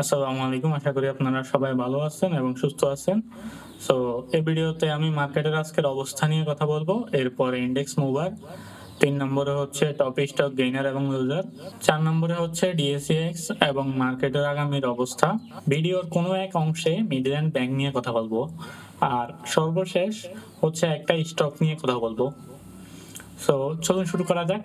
আসসালামু আলাইকুম। আশা করি আপনারা সবাই ভালো আছেন এবং সুস্থ আছেন। সো এই ভিডিওতে আমি মার্কেটের আজকের অবস্থা নিয়ে কথা বলবো। এরপরে ইন্ডেক্স মুভার, ৩ নম্বরে হচ্ছে টপ স্টক গেইনার এবং লুজার, ৪ নম্বরে হচ্ছে ডিএসইএক্স এবং মার্কেটের আগামীর অবস্থা। ভিডিওর কোনো এক অংশে মিডল্যান্ড ব্যাংক নিয়ে কথা বলবো। আর সর্বশেষ হচ্ছে একটা স্টক নিয়ে কথা বলবো। সো চলুন শুরু করা যাক।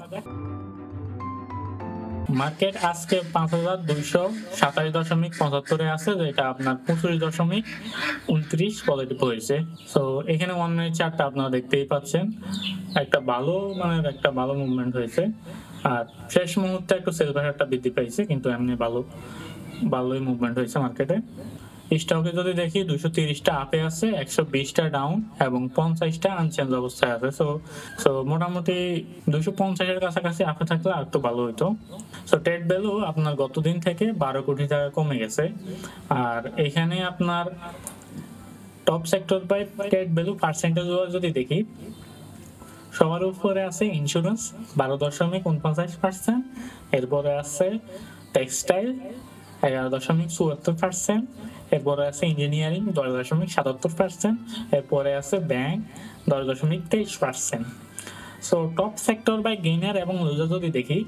মার্কেট আজকে ৫,২২৭.৭৫ আছে, যেটা আপনার ২৫.২৯ পজিটিভ হয়েছে। সো এখানে 1 মিনিট চার্টটা আপনারা দেখতেই পাচ্ছেন, একটা ভালো মুভমেন্ট হয়েছে। আর শেষ মুহূর্তে একটু সেল প্রেসারটা বৃদ্ধি পাইছে, কিন্তু এমনি ভালোই মুভমেন্ট হয়েছে মার্কেটে। স্টকে যদি দেখি 230টা আপে আছে, 120টা ডাউন এবং 50টা আনচেঞ্জ অবস্থায় আছে। সো মোটামুটি 250-এর কাছাকাছি আপে থাকলে আর একটু ভালো হইতো। সো ট্রেড ভ্যালু আপনার গত দিন থেকে 12 কোটি টাকা কমে গেছে। আর এখানে আপনার top sector by trade value percentage যদি দেখি, সবার উপরে আছে ইন্স্যুরেন্স 12.49%, এরপরে আছে টেক্সটাইল 11.74%, এরপরে আছে ইঞ্জিনিয়ারিং 10.77%, এরপরে আছে bank 10.23%। So top sector by gainer এবং লুজার যদি দেখি,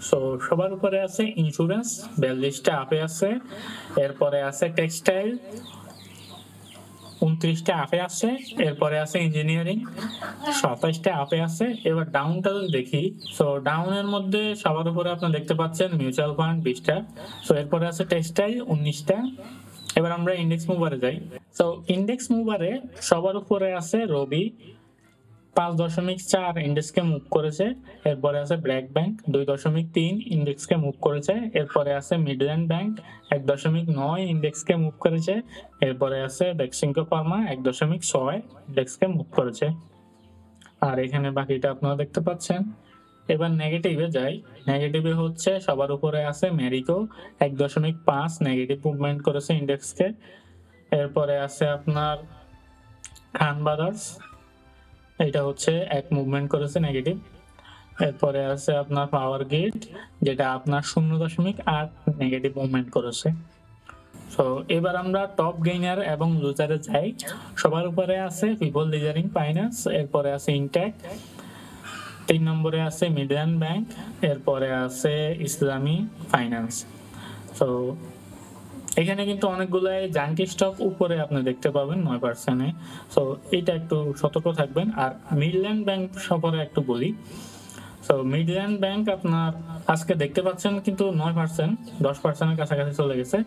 সো সবার উপরে আছে ইন্স্যুরেন্স 42টা আপে আছে, এরপরে আছে টেক্সটাইল 29টা আপে আছে, এরপরে আছে ইঞ্জিনিয়ারিং 27টা আপে আছে। এবার ডাউনটা যদি দেখি, সো ডাউনের মধ্যে সবার উপরে আপনি দেখতে পাচ্ছেন মিউচুয়াল ফান্ড 20টা, সো এরপরে আছে টেক্সটাইল 19টা। এবার আমরা ইন্ডেক্স মুভারে যাই। সো ইন্ডেক্স মুভারে সবার উপরে আছে রবি 5.4 ইন্ডেক্সকে মুভ করেছে, এরপরে আছে ব্র্যাক ব্যাংক 2.3 ইন্ডেক্সকে মুভ করেছে, এরপরে আছে মিডল্যান্ড ব্যাংক 1.9 ইন্ডেক্সকে মুভ করেছে, এরপরে আছে বেক্সিমকো ফার্মা 1.6 ইন্ডেক্সকে মুভ করেছে। আর এখানে বাকিটা আপনারা দেখতে পাচ্ছেন। এবার নেগেটিভে যাই। নেগেটিভে হচ্ছে সবার উপরে আছে মেরিকো 1.5 নেগেটিভ মুভমেন্ট করেছে ইন্ডেক্সকে, এরপরে আছে আপনার খান ব্রাদার্স, এটা হচ্ছে এক মুভমেন্ট করেছে নেগেটিভ, এরপরে আছে আপনার পাওয়ার গেট, যেটা আপনার 0.8 নেগেটিভ মুভমেন্ট করেছে। সো এবার আমরা টপ গেইনার এবং লুজারে যাই। সবার উপরে আছে পিপল লিজারিং ফাইন্যান্স, এরপরে আছে ইনটেক, 3 নম্বরে আছে মিডল্যান্ড ব্যাংক, এরপরে আছে ইসলামী ফাইন্যান্স। সো এখানে কিন্তু অনেকগুলাই জাঙ্কি স্টক উপরে আপনি দেখতে পাবেন 9%-এ। সো এটা একটু সতর্ক থাকবেন। আর মিডল্যান্ড ব্যাংক সম্পর্কে একটু বলি। সো মিডল্যান্ড ব্যাংক আপনার আজকে দেখতে পাচ্ছেন কিন্তু 9%, 10%-এর কাছাকাছি চলে গেছে।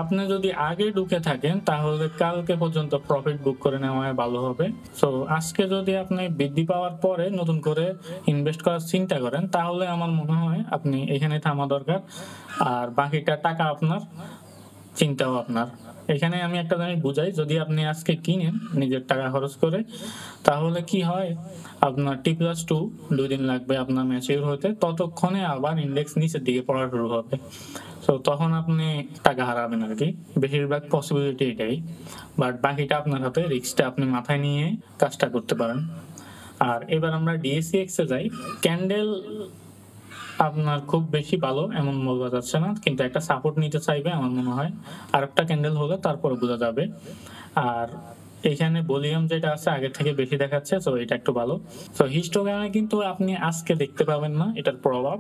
আপনি যদি আগে ঢুকে থাকেন তাহলে কালকে পর্যন্ত প্রফিট বুক করে নেওয়া ভালো হবে। সো আজকে যদি আপনি বৃদ্ধি পাওয়ার পরে নতুন করে ইনভেস্ট করার চিন্তা করেন, তাহলে আমার মনে হয় আপনি এখানে থামা দরকার। আর বাকিটা টাকা আপনার, চিন্তাও আপনার। এখানে আমি একটা জিনিস বুঝাই, যদি আপনি আজকে কিনেন নিজের টাকা খরচ করে, তাহলে কি হয়, আপনার T+2 2 দিন লাগবে আপনার ম্যাচিউর হতে, ততক্ষণে আবার ইন্ডেক্স নিচের দিকে পড়া শুরু হবে। তো তখন আপনি টাকা হারাবেন আর কি, বেশিরভাগ পসিবিলিটি এটাই। বাট বাকিটা আপনার হাতে, রিস্কটা আপনি মাথায় নিয়ে কাজটা করতে পারেন। আর এবার আমরা ডিএসইএক্স এ যাই। ক্যান্ডেল আপনার খুব বেশি ভালো এমন বলা যাচ্ছে না, কিন্তু একটা সাপোর্ট নিতে চাইবে আমার মনে হয়। আর একটা ক্যান্ডেল হলে তারপরে বোঝা যাবে। আর এখানে ভলিউম যেটা আছে আগে থেকে বেশি দেখাচ্ছে, তো এটা একটু ভালো। তো হিস্টোগ্রামে কিন্তু আপনি আজকে দেখতে পাবেন না এটার প্রভাব,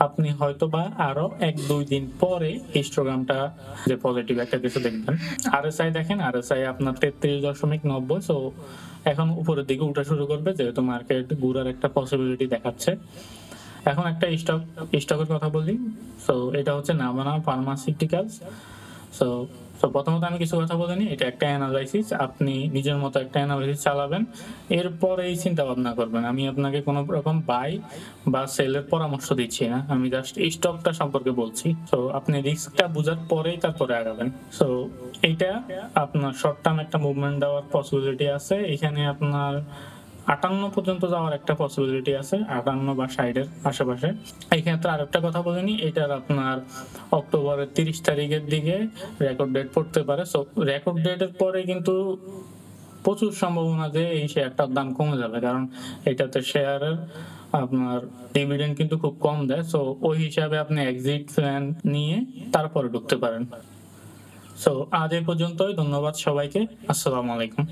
আপনি হয়তোবা আরো 1-2 দিন পরে হিস্টোগ্রামটা যে পজিটিভ একটা কিছু দেখবেন। আরএসআই দেখেন, আরএসআই আপনার 33.90। সো এখন উপরের দিকে উঠা শুরু করবে, যেহেতু মার্কেট ঘুরার একটা পসিবিলিটি দেখাচ্ছে। এখন একটা স্টকের কথা বলি। সো এটা হচ্ছে নাভানা ফার্মাসিউটিক্যালস। সো প্রথমত আমি কিছু কথা বলিনি, এটা একটা অ্যানালাইসিস, আপনি নিজের মতো একটা অ্যানালাইসিস চালাবেন, এরপরেই চিন্তা ভাবনা করবেন। আমি আপনাকে কোনো রকম বাই বা সেলের পরামর্শ দিচ্ছি না, আমি জাস্ট স্টকটা সম্পর্কে বলছি। তো আপনি রিস্কটা বোঝার পরেই তারপরে আগাবেন। সো এইটা আপনার শর্ট টার্ম একটা মুভমেন্ট দেওয়ার পসিবিলিটি আছে, এখানে আপনার 58 পর্যন্ত যাওয়ার একটা পসিবিলিটি আছে, 58 বা 60-এর আশেপাশে। এই ক্ষেত্রে আরেকটা কথা বলিনি, এটার আপনার অক্টোবরের 30 তারিখের দিকে রেকর্ড ডেট পড়তে পারে। সো রেকর্ড ডেটের পরে কিন্তু প্রচুর সম্ভাবনা যে এই শেয়ারটার দাম কমে যাবে, কারণ এটাতে শেয়ারের আপনার ডিভিডেন্ড কিন্তু খুব কম দেয়। সো ওই হিসাবে আপনি এক্সিট প্ল্যান নিয়ে তারপরে ঢুকতে পারেন। সো আজ এই পর্যন্তই, ধন্যবাদ সবাইকে, আসসালামু আলাইকুম।